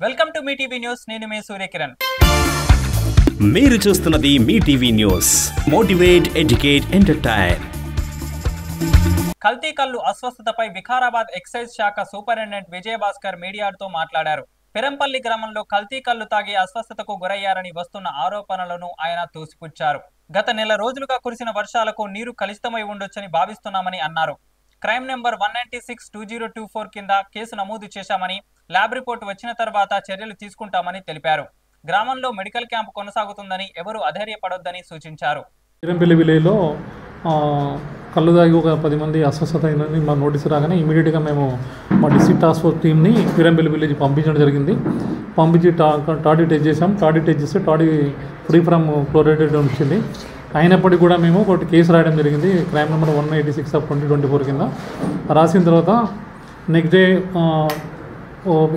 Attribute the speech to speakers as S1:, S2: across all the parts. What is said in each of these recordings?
S1: Welcome to Mee TV news. నేను మీ సూర్యకిరణ్.
S2: మీరు చూస్తున్నది Mee TV news. Motivate, educate, entertain.
S1: కల్తీ కల్లు అస్వస్థతపై వికారాబాద్ ఎక్సైజ్ శాఖ సూపరింటెండెంట్ విజయభాస్కర్ మీడియాతో మాట్లాడారు. పెరంపల్లి గ్రామంలో కల్తీ కల్లు తాగి అస్వస్థతకు గురయ్యారని వస్తున్న ఆరోపణలను ఆయన తోసిపుచ్చారు. గత నెల రోజులుగా కురిసిన వర్షాలకు నీరు కలుషితమై ఉండొచ్చని భావిస్తున్నామని అన్నారు. క్రైమ్ నెంబర్ 196-2024 కింద కేసు నమోదు చేశామని, ల్యాబ్ రిపోర్ట్ వచ్చిన తర్వాత చర్యలు తీసుకుంటామని తెలిపారు. గ్రామంలో మెడికల్ క్యాంప్ కొనసాగుతుందని, ఎవరు అధైర్యపడొద్దని సూచించారు.
S3: పెరంపల్లి విలేజ్లో కళ్ళు దాగి ఒక 10 మంది అస్వస్థత అయిందని మా నోటీసు రాగానే ఇమీడియట్గా మేము మా డిస్ట్రిక్ట్ టాస్క్ ఫోర్స్ టీమ్ని పెరంపల్లి విలేజ్ పంపించడం జరిగింది. పంపించి టాడీ టెస్ట్ చేసాం. టాడీ టెస్ట్ చేస్తే టాడీ ఫ్రీ ఫ్రమ్ క్లోరైడెడ్ వచ్చింది. అయినప్పటికీ కూడా మేము ఒకటి కేసు రాయడం జరిగింది. క్రైమ్ నెంబర్ 186/2024 కింద రాసిన తర్వాత నెక్స్ట్ డే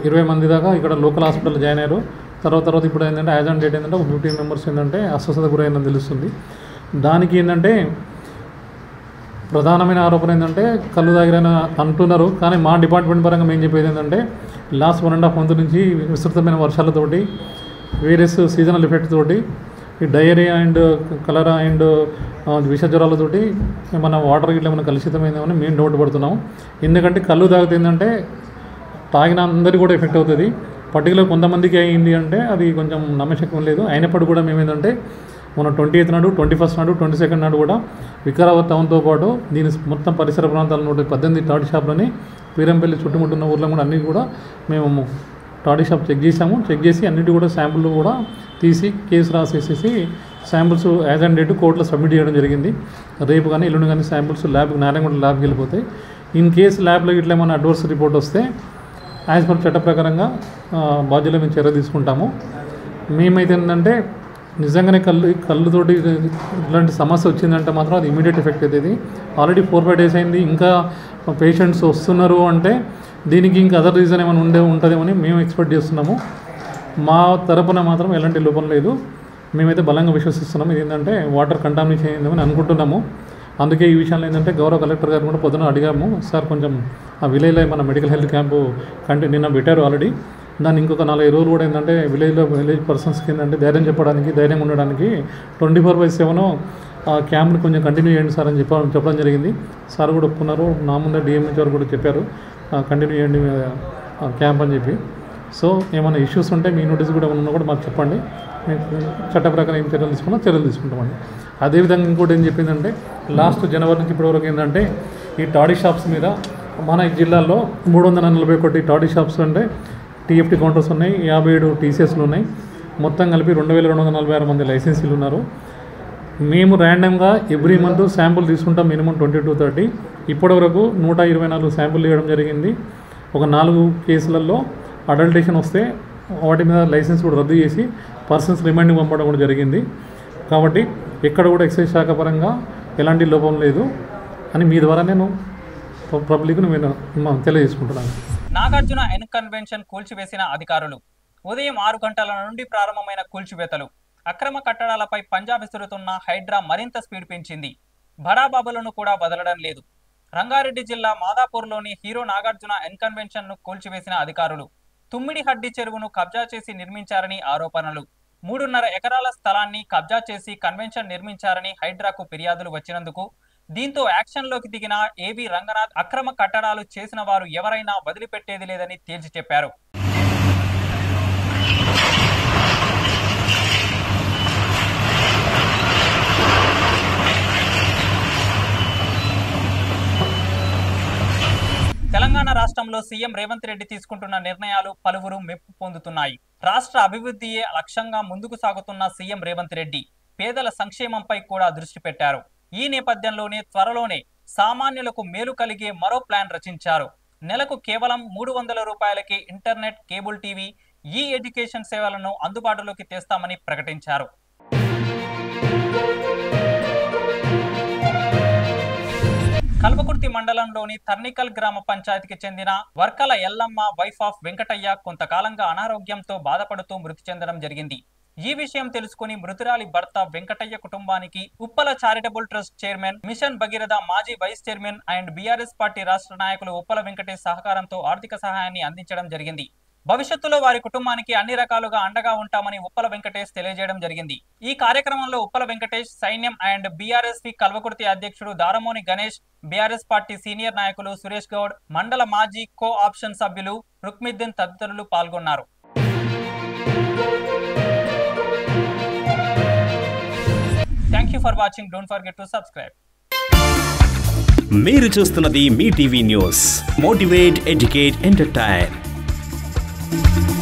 S3: 20 మంది దాకా ఇక్కడ లోకల్ హాస్పిటల్ జాయిన్ అయ్యారు. తర్వాత ఇప్పుడు ఏంటంటే యాజ్ ఆన్ డేట్ ఏంటంటే ఒక 15 మెంబర్స్ ఏంటంటే అస్వస్థత గురైందని తెలుస్తుంది. దానికి ఏంటంటే ప్రధానమైన ఆరోపణ ఏంటంటే కళ్ళు తాగిరని అంటున్నారు. కానీ మా డిపార్ట్మెంట్ పరంగా మేము చెప్పేది ఏంటంటే లాస్ట్ 1.5 మంత్ నుంచి విస్తృతమైన వర్షాలతోటి, వేరియస్ సీజనల్ ఎఫెక్ట్ తోటి, ఈ డయేరియా అండ్ కలరా అండ్ విష జ్వరాలతోటి మన వాటర్ గిట్ల ఏమైనా కలుషితమైందేమని మేము డౌట్ పడుతున్నాం. ఎందుకంటే కళ్ళు తాగితే ఏంటంటే తాగిన అందరికీ కూడా ఎఫెక్ట్ అవుతుంది. పర్టికులర్ కొంతమందికి అయింది అంటే అది కొంచెం నమ్మశక్యం లేదు. అయినప్పటికీ కూడా మేము ఏంటంటే మన 28th నాడు, 21st నాడు, 22nd నాడు కూడా వికారాబాద్ టౌన్తో పాటు దీని మొత్తం పరిసర ప్రాంతాల 118 టాడీ షాప్లని, పీరంపల్లి చుట్టుముట్టున్న ఊర్లో కూడా అన్నీ కూడా మేము టాడీ షాప్ చెక్ చేసాము. చెక్ చేసి అన్నిటి కూడా శాంపుల్ కూడా తీసి కేసు రాసేసేసి శాంపుల్స్ యాజ్ అండ్ డేట్ కోర్టులో సబ్మిట్ చేయడం జరిగింది. రేపు కానీ ఎల్లుండి కానీ శాంపుల్స్ ల్యాబ్ నారాయణగూడ ల్యాబ్కి వెళ్ళిపోతాయి. ఇన్ కేసు ల్యాబ్లో ఇట్లా ఏమైనా అడ్వర్స్ రిపోర్ట్ వస్తే యాజ్ పర్ చట్ట ప్రకారంగా బాధ్యులు మేము చర్య తీసుకుంటాము. మేమైతే ఏంటంటే నిజంగానే కళ్ళుతోటి ఇలాంటి సమస్య వచ్చిందంటే మాత్రం అది ఇమీడియట్ ఎఫెక్ట్ అవుతుంది. ఆల్రెడీ 4-5 days అయింది, ఇంకా పేషెంట్స్ వస్తున్నారు అంటే దీనికి ఇంకా అదర్ రీజన్ ఏమైనా ఉంటుందేమని మేము ఎక్స్పెక్ట్ చేస్తున్నాము. మా తరపున మాత్రం ఎలాంటి లోపం లేదు. మేమైతే బలంగా విశ్వసిస్తున్నాము. ఇది ఏంటంటే వాటర్ కంటామినేషన్ అయిందని అనుకుంటున్నాము. అందుకే ఈ విషయంలో ఏంటంటే గౌరవ కలెక్టర్ గారు కూడా పొద్దున అడిగాము, సార్ కొంచెం ఆ విలేజ్లో మన మెడికల్ హెల్త్ క్యాంపు నిన్న పెట్టారు ఆల్రెడీ. దాన్ని ఇంకొక 4 రోజులు కూడా ఏంటంటే విలేజ్ పర్సన్స్కి ఏంటంటే ధైర్యం చెప్పడానికి, ధైర్యం ఉండడానికి 24/7 ఆ క్యాంప్ని కొంచెం కంటిన్యూ చేయండి సార్ అని చెప్పడం జరిగింది. సార్ కూడా ఒప్పుకున్నారు. నా ముందే డిఎంహెచ్ వారు కూడా చెప్పారు కంటిన్యూ చేయండి క్యాంప్ అని చెప్పి. సో ఏమైనా ఇష్యూస్ ఉంటే మీ నోటీస్ కూడా ఉన్నా కూడా మాకు చెప్పండి. చట్ట ప్రకారం ఏం చర్యలు తీసుకుంటామండి. అదేవిధంగా ఇంకోటి ఏం చెప్పిందంటే లాస్ట్ జనవరి నుంచి ఇప్పటివరకు ఏంటంటే ఈ టాడీ షాప్స్ మీద మన ఈ జిల్లాలో 341 టాడీ షాప్స్ అంటే టీఎఫ్టీ కౌంటర్స్ ఉన్నాయి, 57 టీసీఎస్లు ఉన్నాయి. మొత్తం కలిపి 2246 మంది లైసెన్సీలు ఉన్నారు. మేము ర్యాండమ్గా ఎవ్రీ మంత్ శాంపుల్ తీసుకుంటాం, మినిమం 20-30. ఇప్పటివరకు 124 శాంపుల్ ఇవ్వడం జరిగింది. ఒక 4 కేసులలో అడల్టేషన్ వస్తే వాటి మీద లైసెన్స్ కూడా రద్దు చేసి పర్సన్స్ రిమైండింగ్ పంపడం కూడా జరిగింది. కాబట్టి ఎక్కడ కూడా ఎక్సైజ్ శాఖ పరంగా ఎలాంటి లోపం లేదు అని మీ ద్వారా నేను పబ్లిక్ను నేను తెలియజేసుకుంటున్నాను.
S1: నాగార్జున ఎన్ కన్వెన్షన్ కూల్చివేసిన అధికారులు. ఉదయం 6 గంటల నుండి ప్రారంభమైన కూల్చివేతలు, అక్రమ కట్టడాలపై పంజా విసురుతున్న హైడ్రా మరింత స్పీడ్ పెంచింది. బడాబాబులను కూడా వదలడం లేదు. రంగారెడ్డి జిల్లా మాదాపూర్లోని హీరో నాగార్జున ఎన్ కన్వెన్షన్ ను కూల్చివేసిన అధికారులు. తుమ్మిడిహడ్డి చెరువును కబ్జా చేసి నిర్మించారని ఆరోపణలు. 3.5 ఎకరాల స్థలాన్ని కబ్జా చేసి కన్వెన్షన్ నిర్మించారని హైడ్రాకు ఫిర్యాదులు వచ్చినందుకు దీంతో యాక్షన్లోకి దిగిన ఏవి రంగనాథ్ అక్రమ కట్టడాలు చేసిన వారు ఎవరైనా వదిలిపెట్టేది లేదని తేల్చి చెప్పారు. తెలంగాణ రాష్ట్రంలో సీఎం రేవంత్ రెడ్డి తీసుకుంటున్న నిర్ణయాలు పలువురు మెప్పు పొందుతున్నాయి. రాష్ట్ర అభివృద్ధియే లక్ష్యంగా ముందుకు సాగుతున్న సీఎం రేవంత్ రెడ్డి పేదల సంక్షేమంపై కూడా దృష్టి పెట్టారు. ఈ నేపథ్యంలోనే త్వరలోనే సామాన్యులకు మేలు కలిగే మరో ప్లాన్ రచించారు. నెలకు కేవలం 300 రూపాయలకే ఇంటర్నెట్, కేబుల్ టీవీ, ఈ ఎడ్యుకేషన్ సేవలను అందుబాటులోకి తెస్తామని ప్రకటించారు. కల్వకుర్తి మండలంలోని తర్నికల్ గ్రామ పంచాయతీకి చెందిన వర్కల ఎల్లమ్మ వైఫ్ ఆఫ్ వెంకటయ్య కొంతకాలంగా అనారోగ్యంతో బాధపడుతూ మృతి చెందడం జరిగింది. ఈ విషయం తెలుసుకుని మృతురాలి భర్త వెంకటయ్య కుటుంబానికి Uppala charitable trust chairman, mission Bhagiratha మాజీ vice chairman and BRS party రాష్ట్ర నాయకులు ఉప్పల వెంకటేష్ సహకారంతో ఆర్థిక సహాయాన్ని అందించడం జరిగింది. భవిష్యత్తులో వారి కుటుంబానికి అన్ని రకాలుగా అండగా ఉంటామని ఉప్పల వెంకటేష్ తెలియజేయడం జరిగింది. ఈ కార్యక్రమంలో ఉప్పల వెంకటేష్, సైన్యం అండ్ బీఆర్ఎస్పీ కల్వకుర్తి అధ్యక్షుడు దారమోని గణేష్, బీఆర్ఎస్ పార్టీ సీనియర్ నాయకులు సురేష్ గౌడ్, మండల మాజీ కో ఆప్షన్ సభ్యులు రుక్మిద్దీన్ తదితరులు పాల్గొన్నారు. Thank you for watching. Don't forget to subscribe.
S2: మీరు చూస్తున్నది Mee TV news. Motivate, educate, entertain.